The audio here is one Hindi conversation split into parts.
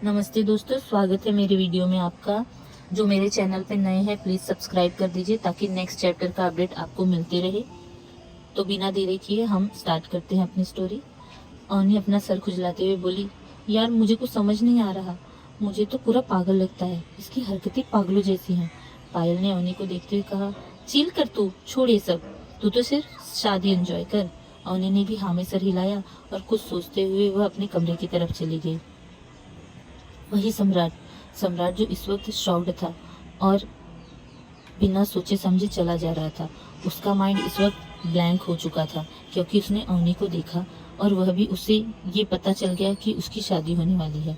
नमस्ते दोस्तों, स्वागत है मेरे वीडियो में आपका। जो मेरे चैनल पे नए हैं प्लीज़ सब्सक्राइब कर दीजिए ताकि नेक्स्ट चैप्टर का अपडेट आपको मिलते रहे। तो बिना देरी किए हम स्टार्ट करते हैं अपनी स्टोरी। अवनी अपना सर खुजलाते हुए बोली, यार मुझे कुछ समझ नहीं आ रहा। मुझे तो पूरा पागल लगता है, इसकी हरकतें पागलों जैसी हैं। पायल ने अवनी को देखते हुए कहा, चिल कर तू, छोड़ ये सब। तू तो सिर्फ शादी एंजॉय कर। अवनी ने भी हाँ में सर हिलाया और कुछ सोचते हुए वह अपने कमरे की तरफ चली गई। वही सम्राट सम्राट जो इस वक्त शॉक्ड था और बिना सोचे समझे चला जा रहा था। उसका माइंड इस वक्त ब्लैंक हो चुका था क्योंकि उसने अवनी को देखा और वह भी उसे ये पता चल गया कि उसकी शादी होने वाली है।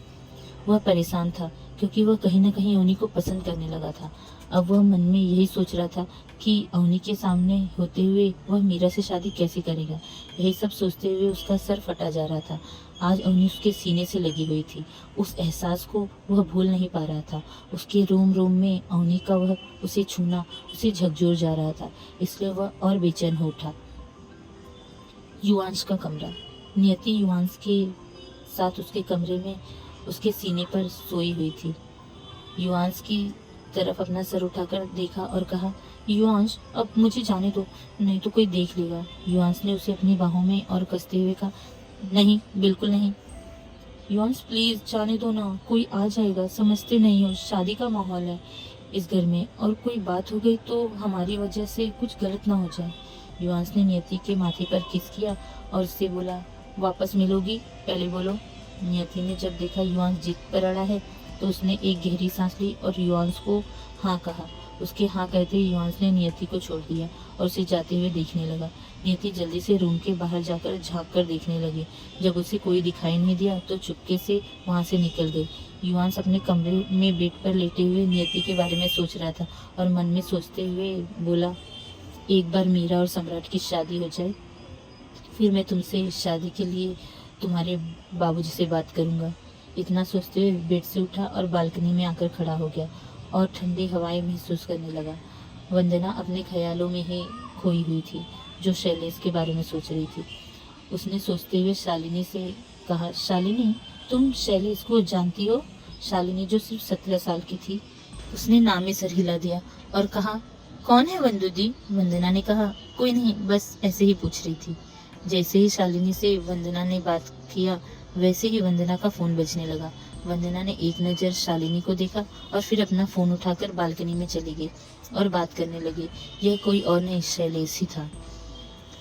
वह परेशान था क्योंकि वह कहीं न कहीं अवनी को पसंद करने लगा था। अब वह मन में यही सोच रहा था कि अवनी के सामने होते हुए वह मीरा से शादी कैसे करेगा। यही सब सोचते हुए उसका सर फटा जा रहा था। आज अवनी उसके सीने से लगी हुई थी। उस एहसास को वह भूल नहीं पा रहा था। उसके रोम रोम में अवनी का वह उसे छूना उसे झकझोर जा रहा था, इसलिए वह और बेचैन हो उठा। युवांश का कमरा। नियति युवांश के साथ उसके कमरे में उसके सीने पर सोई हुई थी। युवांश की तरफ अपना सर उठाकर देखा और कहा, युवांश अब मुझे जाने दो, नहीं तो कोई देख लेगा। युवांश ने उसे अपनी बाहों में और कसते हुए कहा, नहीं, बिल्कुल नहीं। युवांश प्लीज जाने दो ना, कोई आ जाएगा, समझते नहीं हो, शादी का माहौल है इस घर में, और कोई बात हो गई तो हमारी वजह से कुछ गलत ना हो जाए। युवांश ने नियति के माथे पर किस किया और उससे बोला, वापस मिलोगी, पहले बोलो। नियति ने जब देखा युवांश जिद पर अड़ा है तो उसने एक गहरी सांस ली और युवांश को हाँ कहा। उसके हाँ कहते ही युवांश ने नियति को छोड़ दिया और उसे जाते हुए देखने लगा। नियति जल्दी से रूम के बाहर जाकर झांक कर देखने लगी। जब उसे कोई दिखाई नहीं दिया तो चुपके से वहां से निकल गई। युवांश अपने कमरे में बेड पर लेटे हुए नियति के बारे में सोच रहा था और मन में सोचते हुए बोला, एक बार मीरा और सम्राट की शादी हो जाए, फिर मैं तुमसे शादी के लिए तुम्हारे बाबूजी से बात करूंगा। इतना सोचते हुए बेड से उठा और बालकनी में आकर खड़ा हो गया और ठंडी हवाएं महसूस करने लगा। वंदना अपने ख्यालों में ही खोई हुई थी, जो शैलेश के बारे में सोच रही थी। उसने सोचते हुए शालिनी से कहा, शालिनी, तुम शैलेश को जानती हो? शालिनी जो सिर्फ 17 साल की थी, उसने नाम में सर हिला दिया और कहा, कौन है वंदू दी? वंदना ने कहा, कोई नहीं, बस ऐसे ही पूछ रही थी। जैसे ही शालिनी से वंदना ने बात किया वैसे ही वंदना का फोन बजने लगा। वंदना ने एक नज़र शालिनी को देखा और फिर अपना फोन उठाकर बालकनी में चली गई और बात करने लगी। यह कोई और नहीं, शैलेश ही था।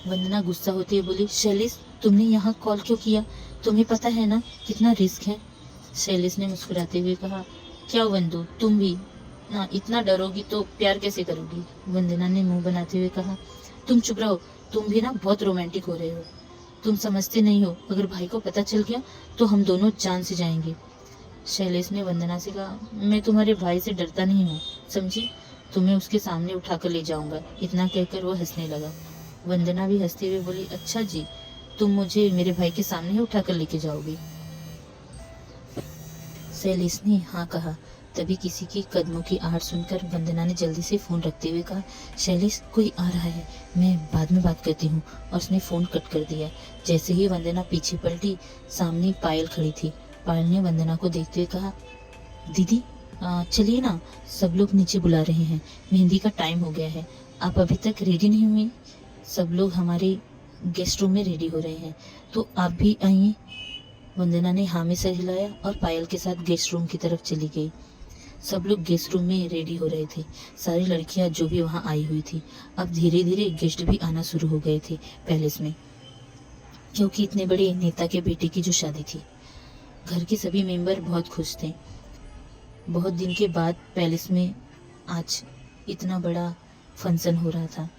वंदना गुस्सा होती हुई बोली, शैलेश, तुमने यहाँ कॉल क्यों किया? तुम्हें पता है ना कितना रिस्क है? शैलेश ने मुस्कुराते हुए कहा, क्या वंदू, तुम भी ना इतना डरोगी तो प्यार कैसे करोगी? वंदना ने मुंह बनाते हुए कहा, तुम चुप रहो, तुम भी ना बहुत रोमांटिक हो रहे हो। तुम समझते नहीं हो, अगर भाई को पता चल गया तो हम दोनों जान से जाएंगे। शैलेश ने वंदना से कहा, मैं तुम्हारे भाई से डरता नहीं हूँ, समझी? तुम्हें उसके सामने उठाकर ले जाऊंगा। इतना कहकर वो हंसने लगा। वंदना भी हंसते हुए बोली, अच्छा जी, तुम मुझे मेरे भाई के सामने ही उठाकर लेके जाओगी? शैलेश ने हाँ कहा। तभी किसी की कदमों की आहट सुनकर वंदना ने जल्दी से फोन रखते हुए कहा, शैलेश, कोई आ रहा है, मैं बाद में बात करती हूँ, और उसने फोन कट कर दिया। जैसे ही वंदना पीछे पलटी, सामने पायल खड़ी थी। पायल ने वंदना को देखते हुए कहा, दीदी, चलिए ना, सब लोग नीचे बुला रहे हैं, मेहंदी का टाइम हो गया है, आप अभी तक रेडी नहीं हुई? सब लोग हमारे गेस्ट रूम में रेडी हो रहे हैं, तो आप भी आइए। वंदना ने हाँ में सर हिलाया और पायल के साथ गेस्ट रूम की तरफ चली गई। सब लोग गेस्ट रूम में रेडी हो रहे थे। सारी लड़कियां जो भी वहां आई हुई थी, अब धीरे धीरे गेस्ट भी आना शुरू हो गए थे पैलेस में, क्योंकि इतने बड़े नेता के बेटे की जो शादी थी। घर के सभी मेंबर बहुत खुश थे। बहुत दिन के बाद पैलेस में आज इतना बड़ा फंक्शन हो रहा था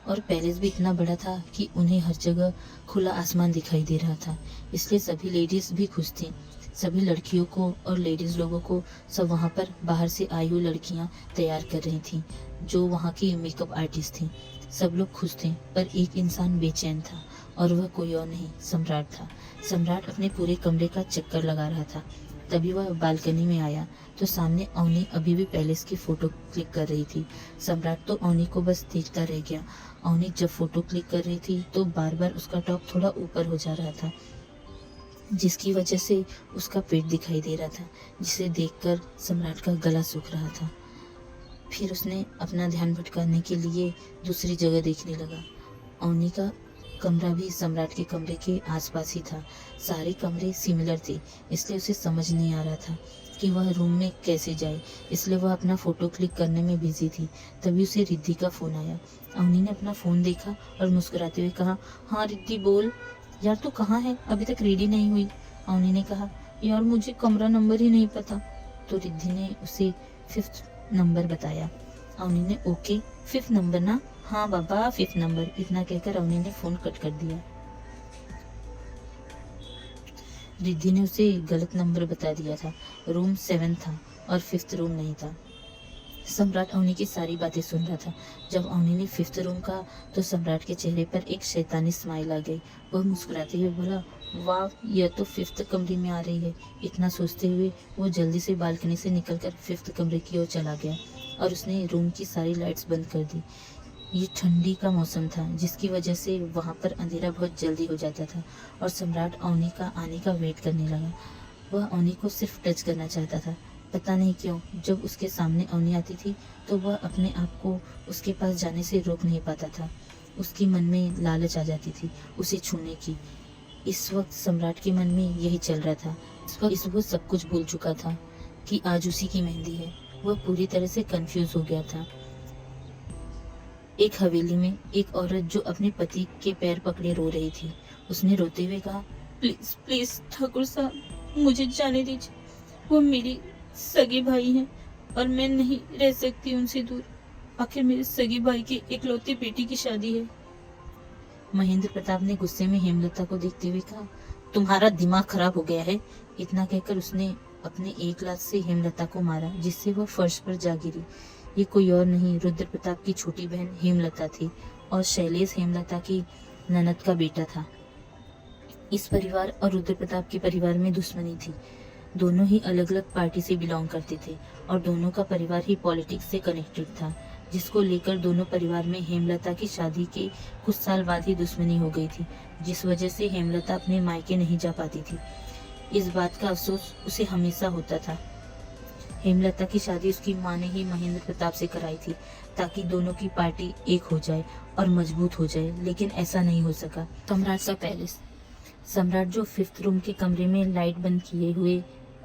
और पैलेस भी इतना बड़ा था कि उन्हें हर जगह खुला आसमान दिखाई दे रहा था, इसलिए सभी लेडीज भी खुश थी। सभी लड़कियों को और लेडीज लोगों को सब वहाँ पर बाहर से आई हुई लड़कियाँ तैयार कर रही थी, जो वहाँ की मेकअप आर्टिस्ट थी। सब लोग खुश थे, पर एक इंसान बेचैन था और वह कोई और नहीं, सम्राट था। सम्राट अपने पूरे कमरे का चक्कर लगा रहा था। तभी वह बालकनी में आया तो सामने अवनी अभी भी पैलेस की फोटो क्लिक कर रही थी। सम्राट तो अवनी को बस देखता रह गया। अवनी जब फोटो क्लिक कर रही थी तो बार बार उसका टॉप थोड़ा ऊपर हो जा रहा था। जिसकी वजह से उसका पेट दिखाई दे रहा था, जिसे देखकर सम्राट का गला सूख रहा था। फिर उसने अपना ध्यान भटकाने के लिए दूसरी जगह देखने लगा। अवनी का कमरा भी सम्राट के कमरे के आसपास ही था। सारे कमरे सिमिलर थे, इसलिए उसे समझ नहीं आ रहा था कि वह रूम में कैसे जाए, इसलिए वह अपना फ़ोटो क्लिक करने में बिजी थी। तभी उसे रिद्धि का फ़ोन आया। अवनी ने अपना फ़ोन देखा और मुस्कुराते हुए कहा, हाँ रिद्धि बोल। यार तू कहाँ है, अभी तक रेडी नहीं हुई। अवनी ने कहा, यार मुझे कमरा नंबर ही नहीं पता। तो रिद्धि ने उसे 5th नंबर बताया। अवनी ने ओके 5th नंबर ना, हाँ बाबा 5th नंबर, इतना कहकर अवनी ने फ़ोन कट कर दिया। रिद्धि ने उसे गलत नंबर बता दिया था। रूम 7 था और 5th रूम नहीं था। सम्राट अवनी की सारी बातें सुन रहा था। जब अवनी ने 5th रूम कहा तो सम्राट के चेहरे पर एक शैतानी स्माइल आ गई। वह मुस्कुराते हुए बोला, वाह यह तो 5th कमरे में आ रही है। इतना सोचते हुए वो जल्दी से बालकनी से निकलकर 5th कमरे की ओर चला गया और उसने रूम की सारी लाइट्स बंद कर दी। ये ठंडी का मौसम था, जिसकी वजह से वहाँ पर अंधेरा बहुत जल्दी हो जाता था और सम्राट अवनी का आने का वेट करने लगा। वह अवनी को सिर्फ टच करना चाहता था। पता नहीं क्यों जब उसके सामने अवनी आती थी तो वह अपने आप को उसके पास जाने से रोक नहीं पाता था। उसके मन में लालच आ जाती थी उसे छूने की। इस वक्त सम्राट के मन में यही चल रहा था। इस वक्त वो सब कुछ भूल चुका था कि आज उसी की मेहंदी है। वह पूरी तरह से कंफ्यूज हो गया था। एक हवेली में एक औरत जो अपने पति के पैर पकड़े रो रही थी। उसने रोते हुए कहा, प्लीज प्लीज ठाकुर साहब मुझे जाने दीजिए, वो मेरी सगे भाई हैं और मैं नहीं रह सकती उनसे दूर। आखिर मेरे सगे भाई की इकलौती बेटी की शादी है। महेंद्र प्रताप ने गुस्से में हेमलता को देखते हुए कहा, तुम्हारा दिमाग खराब हो गया है। इतना कहकर उसने अपने एक लात से हेमलता को मारा, जिससे वह फर्श पर जा गिरी। ये कोई और नहीं रुद्र प्रताप की छोटी बहन हेमलता थी और शैलेश हेमलता की ननद का बेटा था। इस परिवार और रुद्र प्रताप के परिवार में दुश्मनी थी। दोनों ही अलग अलग पार्टी से बिलोंग करते थे और दोनों का परिवार ही पॉलिटिक्स से कनेक्टेड था, जिसको लेकर दोनों परिवार में हेमलता की शादी के कुछ साल बाद ही दुश्मनी हो गई थी, जिस वजह से हेमलता अपने मायके नहीं जा पाती थी। इस बात का अफसोस उसे हमेशा होता था। हेमलता की शादी उसकी माँ ने ही महेंद्र प्रताप से कराई थी ताकि दोनों की पार्टी एक हो जाए और मजबूत हो जाए, लेकिन ऐसा नहीं हो सका। सम्राट का पैलेस। सम्राट जो 5th रूम के कमरे में लाइट बंद किए हुए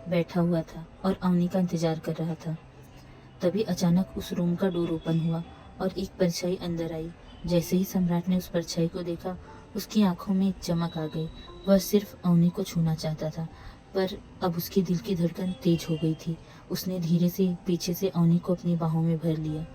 बैठा हुआ था और अवनी का इंतजार कर रहा था। तभी अचानक उस रूम का डोर ओपन हुआ और एक परछाई अंदर आई। जैसे ही सम्राट ने उस परछाई को देखा, उसकी आंखों में चमक आ गई। वह सिर्फ अवनी को छूना चाहता था, पर अब उसके दिल की धड़कन तेज हो गई थी। उसने धीरे से पीछे से अवनी को अपनी बाहों में भर लिया।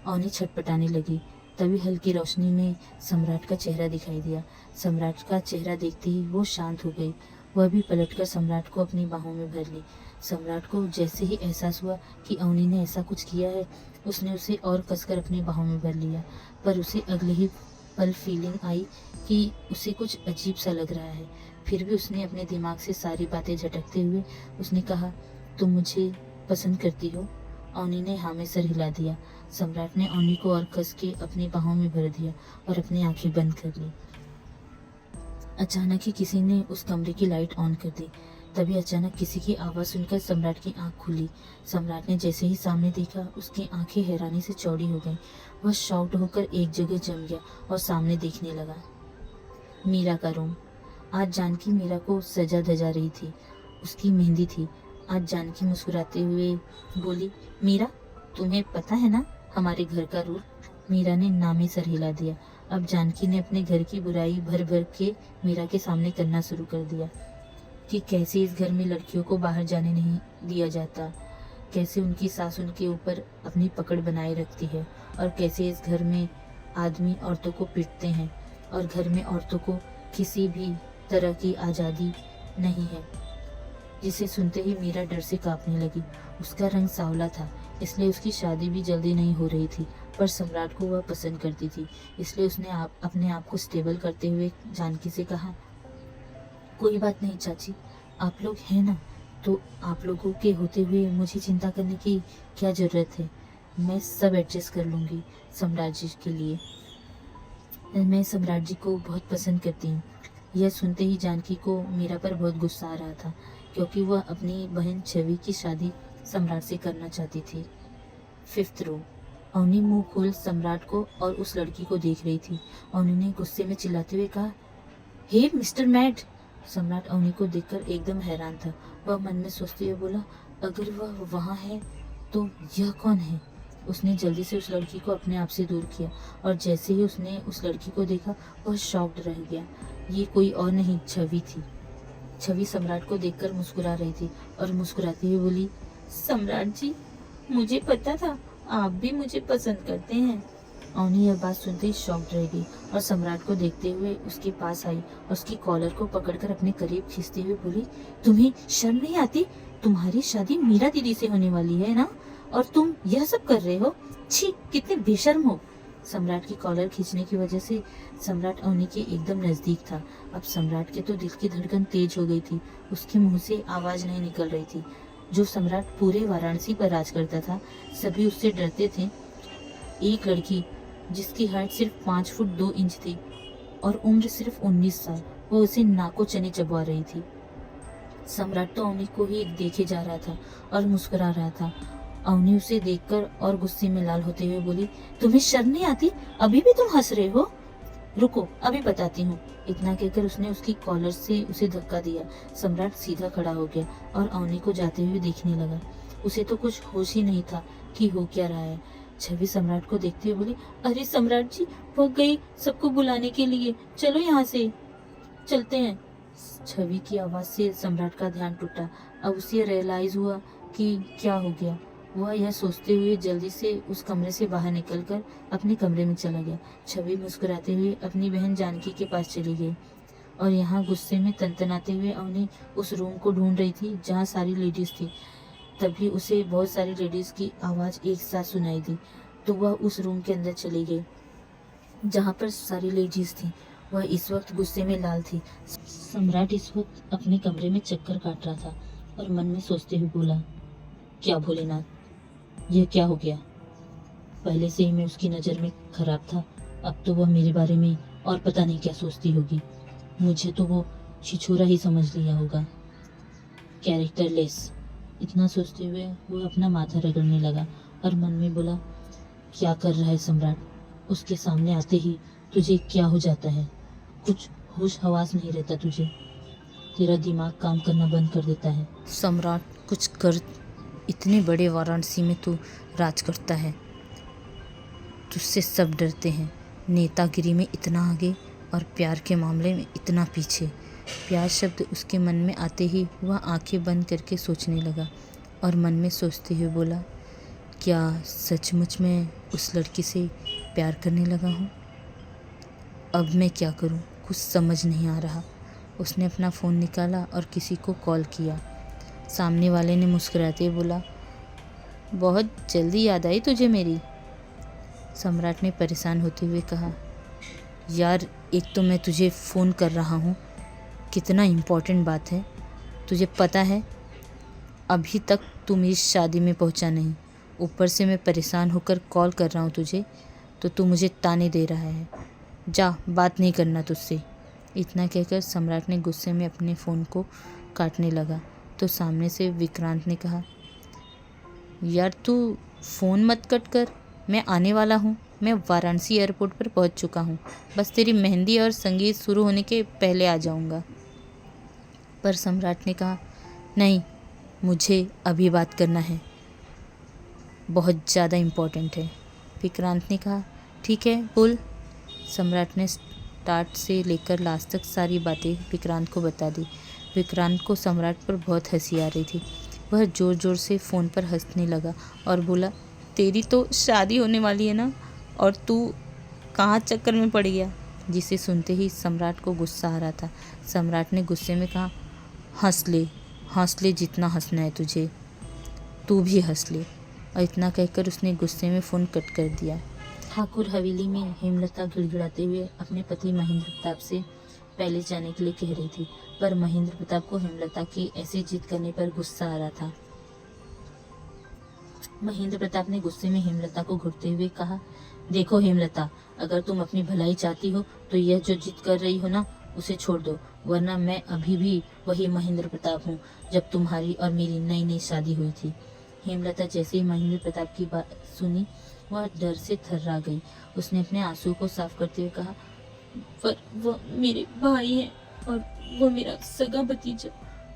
अवनी छटपटाने लगी। तभी हल्की रोशनी में सम्राट का चेहरा दिखाई दिया। सम्राट का चेहरा देखते ही वो शांत हो गई। वह भी पलटकर सम्राट को अपनी बाहों में भर ली। सम्राट को जैसे ही एहसास हुआ कि अवनी ने ऐसा कुछ किया है, उसने उसे और कसकर अपनी बाहों में भर लिया। पर उसे अगले ही पल फीलिंग आई कि उसे कुछ अजीब सा लग रहा है। फिर भी उसने अपने दिमाग से सारी बातें झटकते हुए उसने कहा, तुम मुझे पसंद करती हो? अवनी ने हाँ में सर हिला दिया। सम्राट ने अवनी को और कस के अपनी बाहों में भर दिया और अपनी आंखें बंद कर ली। अचानक ही किसी ने उस कमरे की लाइट ऑन कर दी। तभी अचानक किसी की आवाज़ सुनकर सम्राट की आंख खुली। सम्राट ने जैसे ही सामने देखा, उसकी आंखें हैरानी से चौड़ी हो गईं। वह शॉक्ड होकर एक जगह जम गया और सामने देखने लगा। मीरा का रूम। आज जानकी मीरा को सजा धजा रही थी। उसकी मेहंदी थी। आज जानकी मुस्कुराते हुए बोली, मीरा तुम्हें पता है ना हमारे घर का रूल? मीरा ने नामे सर हिला दिया। अब जानकी ने अपने घर की बुराई भर भर के मीरा के सामने करना शुरू कर दिया कि कैसे इस घर में लड़कियों को बाहर जाने नहीं दिया जाता, कैसे उनकी सास उनके ऊपर अपनी पकड़ बनाए रखती है और कैसे इस घर में आदमी औरतों को पीटते हैं और घर में औरतों को किसी भी तरह की आज़ादी नहीं है। जिसे सुनते ही मीरा डर से कांपने लगी। उसका रंग सांवला था, इसलिए उसकी शादी भी जल्दी नहीं हो रही थी, पर सम्राट को वह पसंद करती थी। इसलिए उसने अपने आप को स्टेबल करते हुए जानकी से कहा, कोई बात नहीं चाची, आप लोग हैं ना, तो आप लोगों के होते हुए मुझे चिंता करने की क्या ज़रूरत है। मैं सब एडजस्ट कर लूँगी सम्राट जी के लिए। मैं सम्राट जी को बहुत पसंद करती हूँ। यह सुनते ही जानकी को मीरा पर बहुत गुस्सा आ रहा था, क्योंकि वह अपनी बहन छवि की शादी सम्राट से करना चाहती थी। 5th रो। अवनी मुंह खोल सम्राट को और उस लड़की को देख रही थी। अवनी ने गुस्से में चिल्लाते हुए कहा, हे मिस्टर मैड। सम्राट अवनी को देखकर एकदम हैरान था। वह मन में सोचते हुए बोला, अगर वह वहाँ है तो यह कौन है। उसने जल्दी से उस लड़की को अपने आप से दूर किया और जैसे ही उसने उस लड़की को देखा वह शॉक्ड रह गया। ये कोई और नहीं, छवि थी। छवि सम्राट को देखकर मुस्कुरा रही थी और मुस्कुराती हुई बोली, सम्राट जी, मुझे पता था आप भी मुझे पसंद करते हैं। अवनी यह बात सुनते ही शॉक्ड रह गई और सम्राट को देखते हुए उसके पास आई और उसकी कॉलर को पकड़कर अपने करीब खींचते हुए बोली, तुम्हें शर्म नहीं आती? तुम्हारी शादी मीरा दीदी से होने वाली है ना, और तुम यह सब कर रहे हो? छी, कितने बेशर्म हो। सम्राट की कॉलर खींचने की वजह से सम्राट अवनी के एकदम नजदीक था। अब सम्राट के तो दिल की धड़कन तेज हो गई थी। उसके मुंह से आवाज नहीं निकल रही थी। जो सम्राट पूरे वाराणसी पर राज करता था, सभी उससे डरते थे। एक लड़की जिसकी हाइट सिर्फ 5 फुट 2 इंच थी और उम्र सिर्फ 19 साल, वो उसे नाको चने चबा रही थी। सम्राट तो अवनी को ही देखे जा रहा था और मुस्कुरा रहा था। अवनी उसे देखकर और गुस्से में लाल होते हुए बोली, तुम्हें शर्म नहीं आती? अभी भी तुम हंस रहे हो? रुको, अभी बताती हूँ। इतना कहकर उसने उसकी कॉलर से उसे धक्का दिया। सम्राट सीधा खड़ा हो गया और अवनी को जाते हुए देखने लगा। उसे तो कुछ होश ही नहीं था कि हो क्या रहा है। छवि सम्राट को देखते हुए बोली, अरे सम्राट जी, वो गई सबको बुलाने के लिए, चलो यहाँ से चलते हैं। छवि की आवाज से सम्राट का ध्यान टूटा। अब उसे रियलाइज हुआ कि क्या हो गया। वह यह सोचते हुए जल्दी से उस कमरे से बाहर निकलकर अपने कमरे में चला गया। छवि मुस्कुराते हुए अपनी बहन जानकी के पास चली गई और यहाँ गुस्से में तनतनाते हुए अवनी उस रूम को ढूंढ रही थी जहाँ सारी लेडीज थी। तभी उसे बहुत सारी लेडीज की आवाज़ एक साथ सुनाई दी, तो वह उस रूम के अंदर चली गई जहाँ पर सारी लेडीज थी। वह इस वक्त गुस्से में लाल थी। सम्राट इस वक्त अपने कमरे में चक्कर काट रहा था और मन में सोचते हुए बोला, क्या भोलेनाथ, यह क्या हो गया? पहले से ही मैं उसकी नज़र में खराब था, अब तो वह मेरे बारे में और पता नहीं क्या सोचती होगी। मुझे तो वो छिछोरा ही समझ लिया होगा, कैरेक्टरलेस। इतना सोचते हुए वो अपना माथा रगड़ने लगा और मन में बोला, क्या कर रहा है सम्राट? उसके सामने आते ही तुझे क्या हो जाता है? कुछ होश हवास नहीं रहता तुझे? तेरा दिमाग काम करना बंद कर देता है। सम्राट, कुछ कर, इतने बड़े वाराणसी में तू राज करता है, तुझसे सब डरते हैं। नेतागिरी में इतना आगे और प्यार के मामले में इतना पीछे। प्यार शब्द उसके मन में आते ही वह आंखें बंद करके सोचने लगा और मन में सोचते हुए बोला, क्या सचमुच मैं उस लड़की से प्यार करने लगा हूँ? अब मैं क्या करूँ, कुछ समझ नहीं आ रहा। उसने अपना फ़ोन निकाला और किसी को कॉल किया। सामने वाले ने मुस्कुराते बोला, बहुत जल्दी याद आई तुझे मेरी। सम्राट ने परेशान होते हुए कहा, यार, एक तो मैं तुझे फ़ोन कर रहा हूँ, कितना इम्पोर्टेंट बात है, तुझे पता है? अभी तक तू मेरी शादी में पहुँचा नहीं, ऊपर से मैं परेशान होकर कॉल कर रहा हूँ तुझे, तो तू मुझे ताने दे रहा है। जा, बात नहीं करना तुझसे। इतना कहकर सम्राट ने गुस्से में अपने फ़ोन को काटने लगा तो सामने से विक्रांत ने कहा, यार तू फ़ोन मत कट कर, मैं आने वाला हूँ। मैं वाराणसी एयरपोर्ट पर पहुँच चुका हूँ, बस तेरी मेहंदी और संगीत शुरू होने के पहले आ जाऊँगा। पर सम्राट ने कहा, नहीं, मुझे अभी बात करना है, बहुत ज़्यादा इम्पोर्टेंट है। विक्रांत ने कहा, ठीक है, बोल। सम्राट ने स्टार्ट से लेकर लास्ट तक सारी बातें विक्रांत को बता दी। विक्रांत को सम्राट पर बहुत हंसी आ रही थी। वह ज़ोर ज़ोर से फ़ोन पर हंसने लगा और बोला, तेरी तो शादी होने वाली है ना, और तू कहाँ चक्कर में पड़ गया? जिसे सुनते ही सम्राट को गुस्सा आ रहा था। सम्राट ने गुस्से में कहा, हंस ले जितना हंसना है तुझे, तू भी हंस ले। और इतना कहकर उसने गुस्से में फ़ोन कट कर दिया। ठाकुर हवेली में हेमलता गिड़गिड़ाते हुए अपने पति महेंद्र प्रताप से पहले जाने के लिए कह रही थी, पर महेंद्र प्रताप को हेमलता की ऐसे जिद करने पर गुस्सा आ रहा था। महेंद्र प्रताप ने गुस्से में हेमलता को घूरते हुए कहा, देखो हेमलता, अगर तुम अपनी भलाई चाहती हो तो यह जो जिद कर रही हो ना, उसे छोड़ दो, वरना मैं अभी भी वही महेंद्र प्रताप हूँ जब तुम्हारी और मेरी नई नई शादी हुई थी। हेमलता जैसे ही महेंद्र प्रताप की बात सुनी, वह डर से थर्रा गई। उसने अपने आंसू को साफ करते हुए कहा, पर वो मेरे भाई हैं और वो मेरा सगा भतीजा,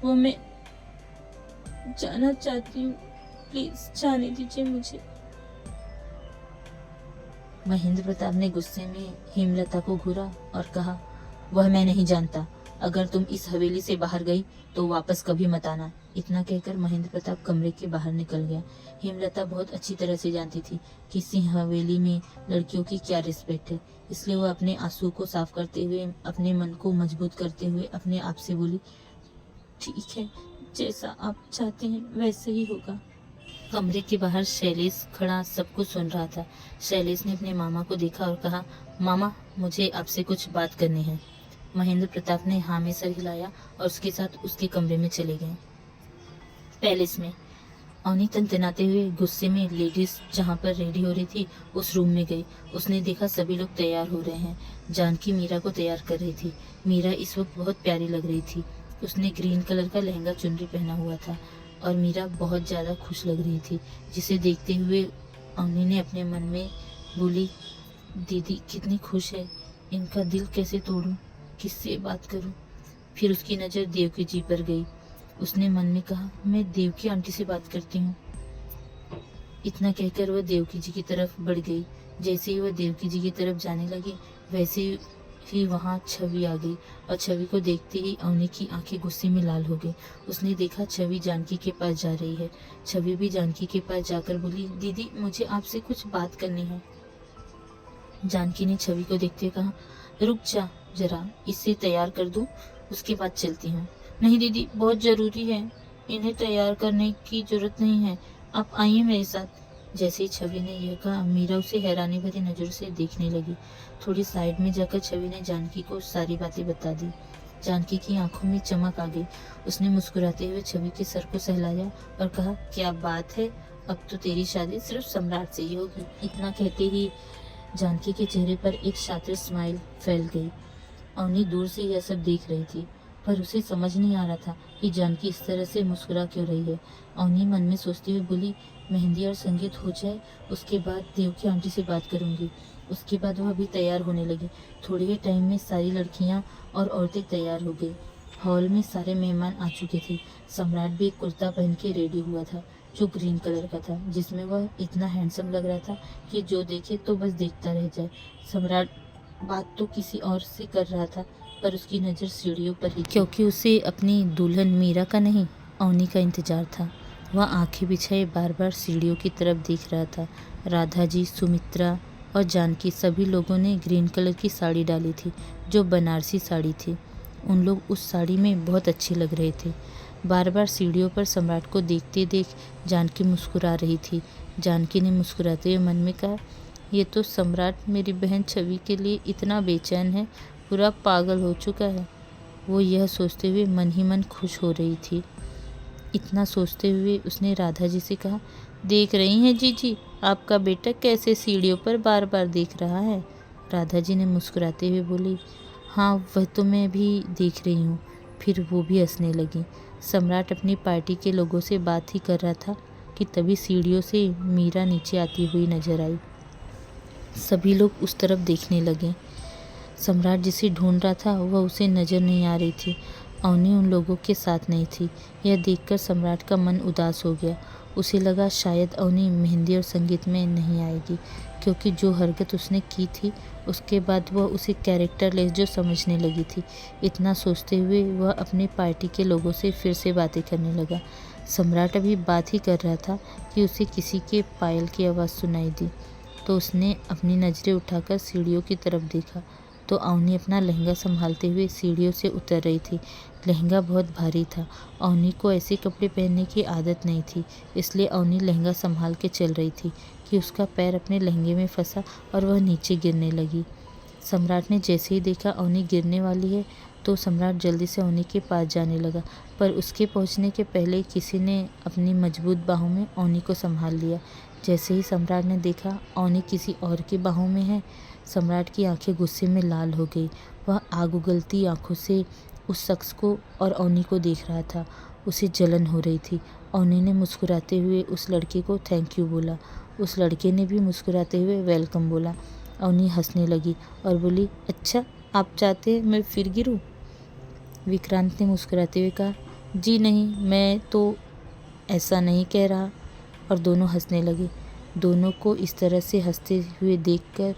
वो मैं जाना चाहती हूँ, प्लीज जाने दीजिए मुझे। महेंद्र प्रताप ने गुस्से में हेमलता को घूरा और कहा, वह मैं नहीं जानता, अगर तुम इस हवेली से बाहर गई तो वापस कभी मत आना। इतना कहकर महेंद्र प्रताप कमरे के बाहर निकल गया। हेमलता बहुत अच्छी तरह से जानती थी कि इस हवेली में लड़कियों की क्या रिस्पेक्ट है, इसलिए वह अपने आंसू को साफ करते हुए, अपने मन को मजबूत करते हुए अपने आप से बोली, ठीक है, जैसा आप चाहते हैं वैसे ही होगा। कमरे के बाहर शैलेश खड़ा सब कुछ सुन रहा था। शैलेश ने अपने मामा को देखा और कहा, मामा, मुझे आपसे कुछ बात करनी है। महेंद्र प्रताप ने हाँ में सर हिलाया और उसके साथ उसके कमरे में चले गए। पैलेस में अवनी तनतनाते हुए गुस्से में लेडीज जहाँ पर रेडी हो रही थी उस रूम में गई। उसने देखा सभी लोग तैयार हो रहे हैं। जानकी मीरा को तैयार कर रही थी। मीरा इस वक्त बहुत प्यारी लग रही थी। उसने ग्रीन कलर का लहंगा चुनरी पहना हुआ था और मीरा बहुत ज़्यादा खुश लग रही थी, जिसे देखते हुए अवनी ने अपने मन में बोली, दीदी कितनी खुश है, इनका दिल कैसे तोड़ूं, किससे बात करूं। फिर उसकी नज़र देवकी जी पर गई। उसने मन में कहा, मैं देवकी आंटी से बात करती हूँ। इतना कहकर वह देवकी जी की तरफ बढ़ गई। जैसे ही वह देवकी जी की तरफ जाने लगी, वैसे ही वहाँ छवि आ गई और छवि को देखते ही अवनी की आंखें गुस्से में लाल हो गई। उसने देखा छवि जानकी के पास जा रही है। छवि भी जानकी के पास जाकर बोली, दीदी मुझे आपसे कुछ बात करनी है। जानकी ने छवि को देखते हुए कहा, रुक जा जरा, इससे तैयार कर दूं, उसके बाद चलती हूँ। नहीं दीदी, बहुत जरूरी है, इन्हें तैयार करने की जरूरत नहीं है, आप आइए मेरे साथ। जैसे ही छवि ने यह कहा, मीरा उसे हैरानी भरी नजरों से देखने लगी। थोड़ी साइड में जाकर छवि ने जानकी को सारी बातें बता दी। जानकी की आंखों में चमक आ गई। उसने मुस्कुराते हुए छवि के सर को सहलाया और कहा, क्या बात है, अब तो तेरी शादी सिर्फ सम्राट से ही होगी। इतना कहते ही जानकी के चेहरे पर एक शातिर स्माइल फैल गई। अवनी दूर से यह सब देख रही थी, पर उसे समझ नहीं आ रहा था कि जानकी इस तरह से मुस्कुरा क्यों रही है। अवनी मन में सोचते हुए बोली, मेहंदी और संगीत हो जाए, उसके बाद देवकी आंटी से बात करूंगी। उसके बाद वह भी तैयार होने लगी। थोड़े ही टाइम में सारी लड़कियां और औरतें तैयार हो गई। हॉल में सारे मेहमान आ चुके थे। सम्राट भी एक कुर्ता पहन के रेडी हुआ था, जो ग्रीन कलर का था, जिसमें वह इतना हैंडसम लग रहा था कि जो देखे तो बस देखता रह जाए। सम्राट बात तो किसी और से कर रहा था, पर उसकी नज़र सीढ़ियों पर ही, क्योंकि उसे अपनी दुल्हन मीरा का नहीं, अवनी का इंतजार था। वह आंखें बिछाए बार बार सीढ़ियों की तरफ देख रहा था। राधा जी, सुमित्रा और जानकी सभी लोगों ने ग्रीन कलर की साड़ी डाली थी, जो बनारसी साड़ी थी। उन लोग उस साड़ी में बहुत अच्छे लग रहे थे। बार बार सीढ़ियों पर सम्राट को देखते देख जानकी मुस्कुरा रही थी। जानकी ने मुस्कुराते हुए मन में कहा, ये तो सम्राट मेरी बहन छवि के लिए इतना बेचैन है, पूरा पागल हो चुका है। वो यह सोचते हुए मन ही मन खुश हो रही थी। इतना सोचते हुए उसने राधा जी से कहा, देख रही हैं जीजी, आपका बेटा कैसे सीढ़ियों पर बार बार देख रहा है। राधा जी ने मुस्कुराते हुए बोली, हाँ वह तो मैं भी देख रही हूँ। फिर वो भी हंसने लगी। सम्राट अपनी पार्टी के लोगों से बात ही कर रहा था कि तभी सीढ़ियों से मीरा नीचे आती हुई नजर आई। सभी लोग उस तरफ देखने लगे। सम्राट जिसे ढूंढ रहा था वह उसे नज़र नहीं आ रही थी। अवनी उन लोगों के साथ नहीं थी। यह देखकर सम्राट का मन उदास हो गया। उसे लगा शायद अवनी मेहंदी और संगीत में नहीं आएगी, क्योंकि जो हरकत उसने की थी उसके बाद वह उसे कैरेक्टरलेस जो समझने लगी थी। इतना सोचते हुए वह अपने पार्टी के लोगों से फिर से बातें करने लगा। सम्राट अभी बात ही कर रहा था कि उसे किसी के पायल की आवाज़ सुनाई दी, तो उसने अपनी नज़रें उठाकर सीढ़ियों की तरफ देखा तो अवनी अपना लहंगा संभालते हुए सीढ़ियों से उतर रही थी। लहंगा बहुत भारी था। अवनी को ऐसे कपड़े पहनने की आदत नहीं थी, इसलिए अवनी लहंगा संभाल के चल रही थी कि उसका पैर अपने लहंगे में फंसा और वह नीचे गिरने लगी। सम्राट ने जैसे ही देखा अवनी गिरने वाली है तो सम्राट जल्दी से अवनी के पास जाने लगा, पर उसके पहुंचने के पहले किसी ने अपनी मजबूत बाहों में अवनी को संभाल लिया। जैसे ही सम्राट ने देखा अवनी किसी और की बाहों में है, सम्राट की आंखें गुस्से में लाल हो गई। वह आग उगलती आंखों से उस शख्स को और अवनी को देख रहा था। उसे जलन हो रही थी। अवनी ने मुस्कुराते हुए उस लड़के को थैंक यू बोला। उस लड़के ने भी मुस्कुराते हुए वेलकम बोला। अवनी हंसने लगी और बोली, अच्छा आप चाहते हैं मैं फिर गिरूं? विक्रांत ने मुस्कुराते हुए कहा, जी नहीं, मैं तो ऐसा नहीं कह रहा। और दोनों हंसने लगे। दोनों को इस तरह से हंसते हुए देखकर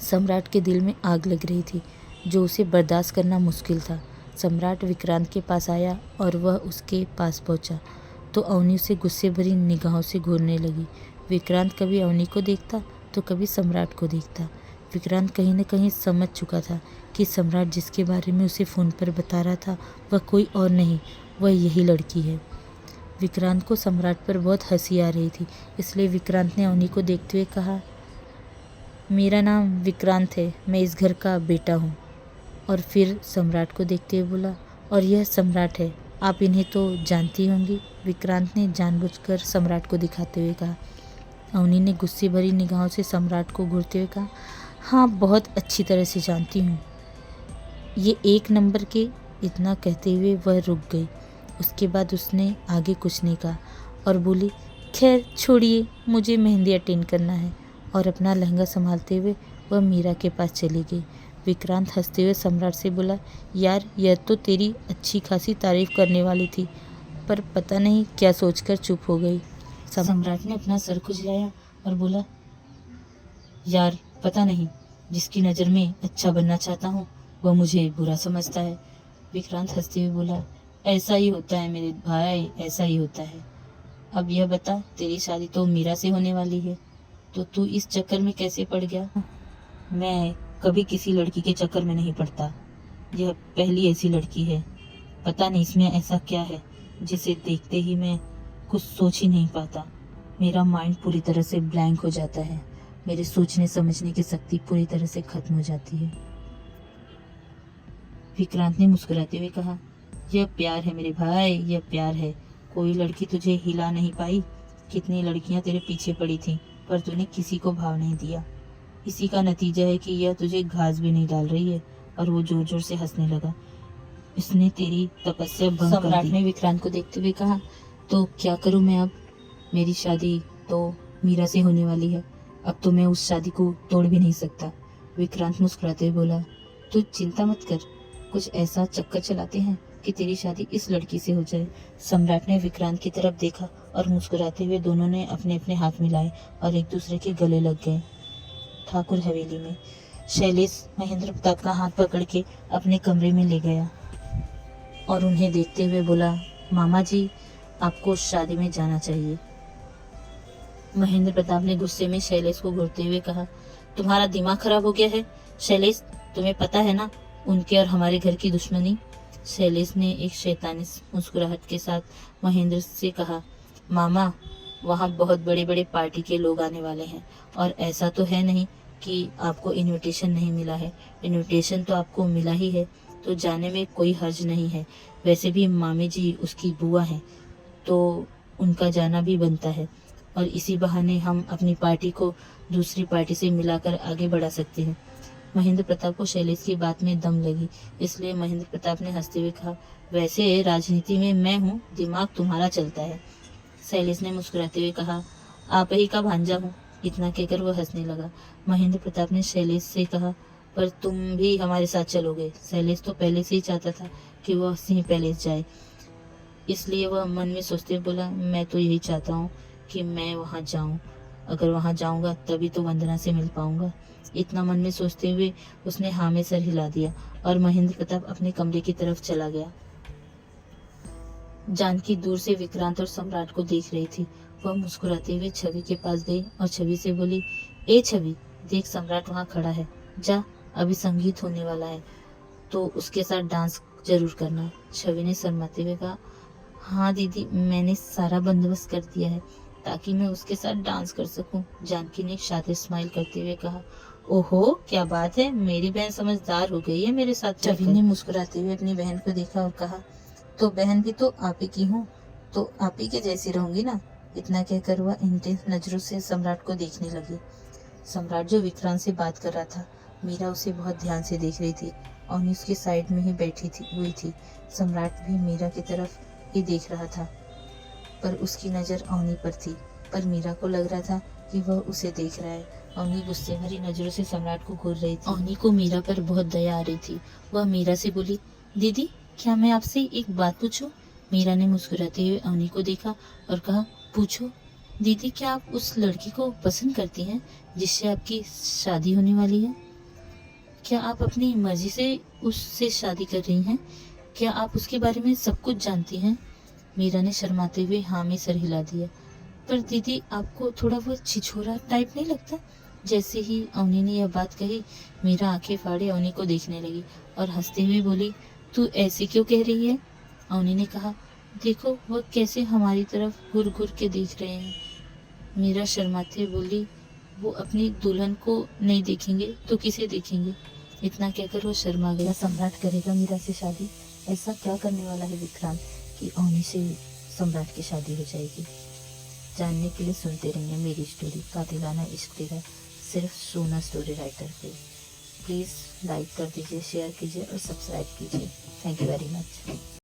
सम्राट के दिल में आग लग रही थी, जो उसे बर्दाश्त करना मुश्किल था। सम्राट विक्रांत के पास आया और वह उसके पास पहुंचा तो अवनी उसे गुस्से भरी निगाहों से घूरने लगी। विक्रांत कभी अवनी को देखता तो कभी सम्राट को देखता। विक्रांत कहीं न कहीं समझ चुका था कि सम्राट जिसके बारे में उसे फ़ोन पर बता रहा था वह कोई और नहीं, वह यही लड़की है। विक्रांत को सम्राट पर बहुत हंसी आ रही थी, इसलिए विक्रांत ने अवनी को देखते हुए कहा, मेरा नाम विक्रांत है, मैं इस घर का बेटा हूँ। और फिर सम्राट को देखते हुए बोला, और यह सम्राट है, आप इन्हें तो जानती होंगी। विक्रांत ने जानबूझकर सम्राट को दिखाते हुए कहा। अवनी ने गुस्से भरी निगाहों से सम्राट को घूरते हुए कहा, हाँ बहुत अच्छी तरह से जानती हूँ, ये एक नंबर के। इतना कहते हुए वह रुक गई। उसके बाद उसने आगे कुछ नहीं कहा और बोली, खैर छोड़िए, मुझे मेहंदी अटेंड करना है। और अपना लहंगा संभालते हुए वह मीरा के पास चली गई। विक्रांत हंसते हुए सम्राट से बोला, यार यह तो तेरी अच्छी खासी तारीफ करने वाली थी, पर पता नहीं क्या सोचकर चुप हो गई। सम्राट ने अपना सर खुजलाया और बोला, यार पता नहीं, जिसकी नज़र में अच्छा बनना चाहता हूँ वह मुझे बुरा समझता है। विक्रांत हंसते हुए बोला, ऐसा ही होता है मेरे भाई, ऐसा ही होता है। अब यह बता, तेरी शादी तो मीरा से होने वाली है, तो तू इस चक्कर में कैसे पड़ गया? मैं कभी किसी लड़की के चक्कर में नहीं पड़ता, यह पहली ऐसी लड़की है। पता नहीं इसमें ऐसा क्या है जिसे देखते ही मैं कुछ सोच ही नहीं पाता। मेरा माइंड पूरी तरह से ब्लैंक हो जाता है, मेरे सोचने समझने की शक्ति पूरी तरह से खत्म हो जाती है। विक्रांत ने मुस्कुराते हुए कहा, यह प्यार है मेरे भाई, यह प्यार है। कोई लड़की तुझे हिला नहीं पाई। कितनी लड़कियां तेरे पीछे पड़ी थीं, पर तूने किसी को भाव नहीं दिया। इसी का नतीजा है कि यह तुझे घास भी नहीं डाल रही है। और वो जोर जोर से हंसने लगा। इसने तेरी तपस्या भंग कर दी। सम्राट ने विक्रांत को देखते हुए कहा, तो क्या करूं मैं अब? मेरी शादी तो मीरा से होने वाली है, अब तो मैं उस शादी को तोड़ भी नहीं सकता। विक्रांत मुस्कुराते हुए बोला, तू चिंता मत कर, कुछ ऐसा चक्कर चलाते हैं कि तेरी शादी इस लड़की से हो जाए। सम्राट ने विक्रांत की तरफ देखा और मुस्कुराते हुए दोनों ने अपने अपने हाथ मिलाए और एक दूसरे के गले लग गए। ठाकुर हवेली में शैलेश महेंद्र प्रताप का हाथ पकड़ के अपने कमरे में ले गया और उन्हें देखते हुए बोला, मामा जी आपको शादी में जाना चाहिए। महेंद्र प्रताप ने गुस्से में शैलेश को घूरते हुए कहा, तुम्हारा दिमाग खराब हो गया है शैलेश, तुम्हें पता है ना उनके और हमारे घर की दुश्मनी। शैलेश ने एक शैतानी मुस्कुराहट के साथ महेंद्र से कहा, मामा वहाँ बहुत बड़े बड़े पार्टी के लोग आने वाले हैं, और ऐसा तो है नहीं कि आपको इनविटेशन नहीं मिला है। इनविटेशन तो आपको मिला ही है, तो जाने में कोई हर्ज नहीं है। वैसे भी मामी जी उसकी बुआ हैं, तो उनका जाना भी बनता है, और इसी बहाने हम अपनी पार्टी को दूसरी पार्टी से मिलाकर आगे बढ़ा सकते हैं। महेंद्र प्रताप को शैलेश की बात में दम लगी, इसलिए महेंद्र प्रताप ने हंसते हुए कहा, वैसे राजनीति में मैं हूँ, दिमाग तुम्हारा चलता है। शैलेश ने मुस्कुराते हुए कहा, आप ही का भांजा हूँ। इतना कहकर वह हंसने लगा। महेंद्र प्रताप ने शैलेश से कहा, पर तुम भी हमारे साथ चलोगे? शैलेश तो पहले से ही चाहता था कि वह सिंह पैलेस जाए, इसलिए वह मन में सोचते बोला, मैं तो यही चाहता हूँ कि मैं वहाँ जाऊँ, अगर वहाँ जाऊँगा तभी तो वंदना से मिल पाऊँगा। इतना मन में सोचते हुए उसने हाँ में सर हिला दिया और महेंद्र प्रताप अपने कमरे की तरफ चला गया। जानकी दूर से विक्रांत और सम्राट को देख रही थी। वह मुस्कुराते हुए छवि के पास गई और छवि से बोली, ए छवि, देख सम्राट वहाँ खड़ा है, जा, अभी संगीत होने वाला है तो उसके साथ डांस जरूर करना। छवि ने शर्माते हुए कहा, हाँ दीदी, मैंने सारा बंदोबस्त कर दिया है ताकि मैं उसके साथ डांस कर सकूं। जानकी ने शातिर स्माइल करते हुए कहा, ओहो क्या बात है, मेरी बहन समझदार हो गई है मेरे साथ। छवि ने मुस्कुराते हुए अपनी बहन को देखा और कहा, तो बहन भी तो आप ही की हूँ, तो आप ही के जैसी रहूंगी ना। इतना कहकर वह इंटेंस नजरों से सम्राट को देखने लगी। सम्राट जो विक्रांत से बात कर रहा था मीरा उसे बहुत ध्यान से देख रही थी। अवनी उसके साइड में ही बैठी हुई थी। सम्राट भी मीरा की तरफ ही देख रहा था, पर उसकी नज़र अवनी पर थी। पर मीरा को लग रहा था कि वह उसे देख रहा है। अवनी गुस्से भरी नज़रों से सम्राट को घूर रही थी। अवनी को मीरा पर बहुत दया आ रही थी। वह मीरा से बोली, दीदी क्या मैं आपसे एक बात पूछूं? मीरा ने मुस्कुराते हुए अवनी को देखा और कहा, पूछो दीदी, क्या आप उस लड़की को पसंद करती हैं जिससे आपकी शादी होने वाली है? क्या आप अपनी मर्जी से उससे शादी कर रही हैं? क्या आप उसके बारे में सब कुछ जानती हैं? मीरा ने शर्माते हुए हाँ में सर हिला दिया। पर दीदी, आपको थोड़ा बहुत छिछोरा टाइप नहीं लगता? जैसे ही अवनी ने यह बात कही, मीरा आंखें फाड़े अवनी को देखने लगी और हंसते हुए बोली, तू ऐसे क्यों कह रही है? अवनी ने कहा, देखो वह कैसे हमारी तरफ घूर घूर के देख रहे हैं। मीरा शर्माते बोली, वो अपनी दुल्हन को नहीं देखेंगे तो किसे देखेंगे? इतना कहकर वो शर्मा गया। सम्राट करेगा मीरा से शादी? ऐसा क्या करने वाला है विक्रांत कि अवनी से सम्राट की शादी हो जाएगी? जानने के लिए सुनते रहिए मेरी स्टोरी कातिलाना इश्क तेरा, सिर्फ सोना स्टोरी राइटर पे। प्लीज़ लाइक कर दीजिए, शेयर कीजिए और सब्सक्राइब कीजिए। Thank you very much.